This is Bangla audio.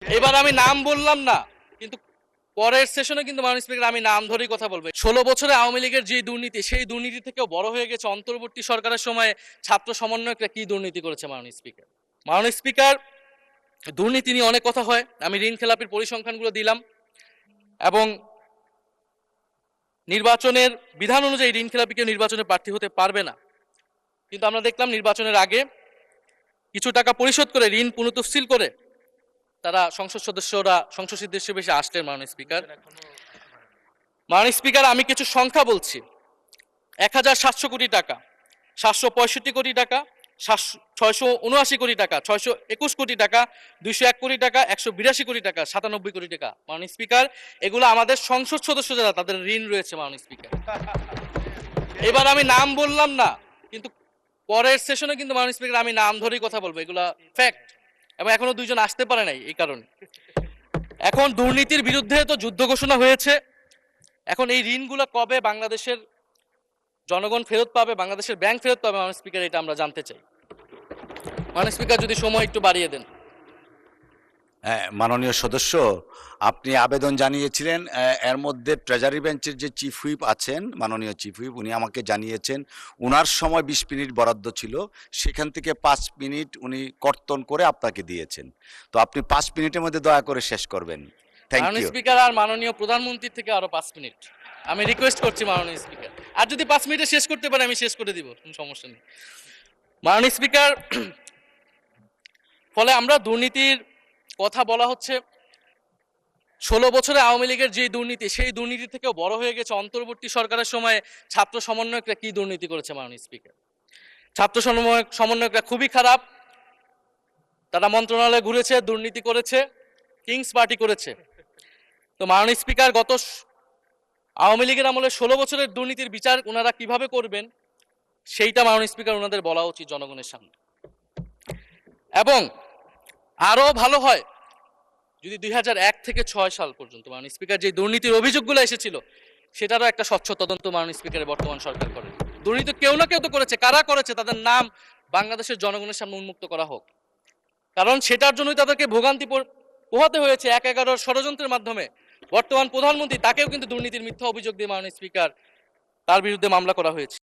এবার আমি নাম বললাম না, কিন্তু পরের সেশনে কিন্তু মাননীয় স্পিকার আমি নাম ধরেই কথা বলবো। 16 বছরে আওয়ামী লীগের যে দুর্নীতি, সেই দুর্নীতি থেকেও বড় হয়ে গেছে অন্তর্বর্তী সরকারের সময় ছাত্র সমন্বয়করা কি দুর্নীতি করেছে মাননীয় স্পিকার। মাননীয় স্পিকার, দুর্নীতি নিয়ে অনেক কথা হয়, আমি ঋণ খেলাপির পরিসংখ্যানগুলো দিলাম এবং নির্বাচনের বিধান অনুযায়ী ঋণ খেলাপিকে নির্বাচনে প্রার্থী হতে পারবে না, কিন্তু আমরা দেখলাম নির্বাচনের আগে কিছু টাকা পরিশোধ করে ঋণ পুনঃতফসিল করে তারা সংসদ সদস্যরা সংসদ সদস্য বেশি আসলেন। মাননীয় স্পিকার, আমি কিছু সংখ্যা বলছি। 1700 কোটি টাকা, 765 কোটি টাকা, 679 কোটি টাকা, 621 কোটি টাকা, 201 কোটি টাকা, 182 কোটি টাকা, 97 কোটি টাকা। মাননীয় স্পিকার, এগুলো আমাদের সংসদ সদস্য যারা তাদের ঋণ রয়েছে মাননীয় স্পিকার। এবার আমি নাম বললাম না, কিন্তু পরের সেশনে কিন্তু মাননীয় স্পিকার আমি নাম ধরেই কথা বলবো, এগুলা ফ্যাক্ট। এবং এখনো দুইজন আসতে পারে নাই এই কারণে। এখন দুর্নীতির বিরুদ্ধে তো যুদ্ধ ঘোষণা হয়েছে, এখন এই ঋণগুলো কবে বাংলাদেশের জনগণ ফেরত পাবে, বাংলাদেশের ব্যাংক ফেরত পাবে মাননীয় স্পিকার, এটা আমরা জানতে চাই। মাননীয় স্পিকার যদি সময় একটু বাড়িয়ে দেন। হ্যাঁ, মাননীয় সদস্য, আপনি আবেদন জানিয়েছিলেন, এর মধ্যে ট্রেজারি বেঞ্চের যে চিফ হুইপ আছেন, মাননীয় চিফ হুইপ, উনি আমাকে জানিয়েছেন উনার সময় 20 মিনিট বরাদ্দ ছিল, সেখান থেকে 5 মিনিট উনি কর্তন করে আপনাকে দিয়েছেন। তো আপনি 5 মিনিটের মধ্যে দয়া করে শেষ করবেন। থ্যাংক মাননীয় ইউ। স্পিকার, আর মাননীয় প্রধানমন্ত্রী থেকে আরো 5 মিনিট আমি রিকোয়েস্ট করছি মাননীয় স্পিকার। আর যদি 5 মিনিটে শেষ করতে পারে আমি শেষ করে দিব, কোনো সমস্যা নেই। মাননীয় স্পিকার, ফলে আমরা দুর্নীতির কথা বলা হচ্ছে, 16 বছরে আওয়ামী লীগের যে দুর্নীতি, সেই দুর্নীতি থেকেও বড় হয়ে গেছে অন্তর্বর্তী সরকারের সময় ছাত্র সমন্বয়করা কি দুর্নীতি করেছে মাননীয় স্পিকার। ছাত্র সমন্বয়করা খুবই খারাপ, তারা মন্ত্রণালয়ে ঘুরেছে, দুর্নীতি করেছে, কিংস পার্টি করেছে। তো মাননীয় স্পিকার, গত আওয়ামী লীগের আমলে 16 বছরের দুর্নীতির বিচার ওনারা কিভাবে করবেন সেইটা মাননীয় স্পিকার ওনাদের বলা উচিত জনগণের সামনে। এবং আরো ভালো হয় যদি 2001 থেকে 6 সাল পর্যন্ত মাননীয় স্পিকার যে দুর্নীতির অভিযোগগুলো এসেছিল সেটারও একটা স্বচ্ছ তদন্ত মাননীয় স্পিকারের বর্তমান সরকার করে। দুর্নীতি কেউ না কেউ তো করেছে, কারা করেছে তাদের নাম বাংলাদেশের জনগণের সামনে উন্মুক্ত করা হোক, কারণ সেটার জন্যই তাদেরকে ভোগান্তি পোহাতে হয়েছে 1/11 ষড়যন্ত্রের মাধ্যমে। বর্তমান প্রধানমন্ত্রী, তাকেও কিন্তু দুর্নীতির মিথ্যা অভিযোগ দিয়ে মাননীয় স্পিকার তার বিরুদ্ধে মামলা করা হয়েছে।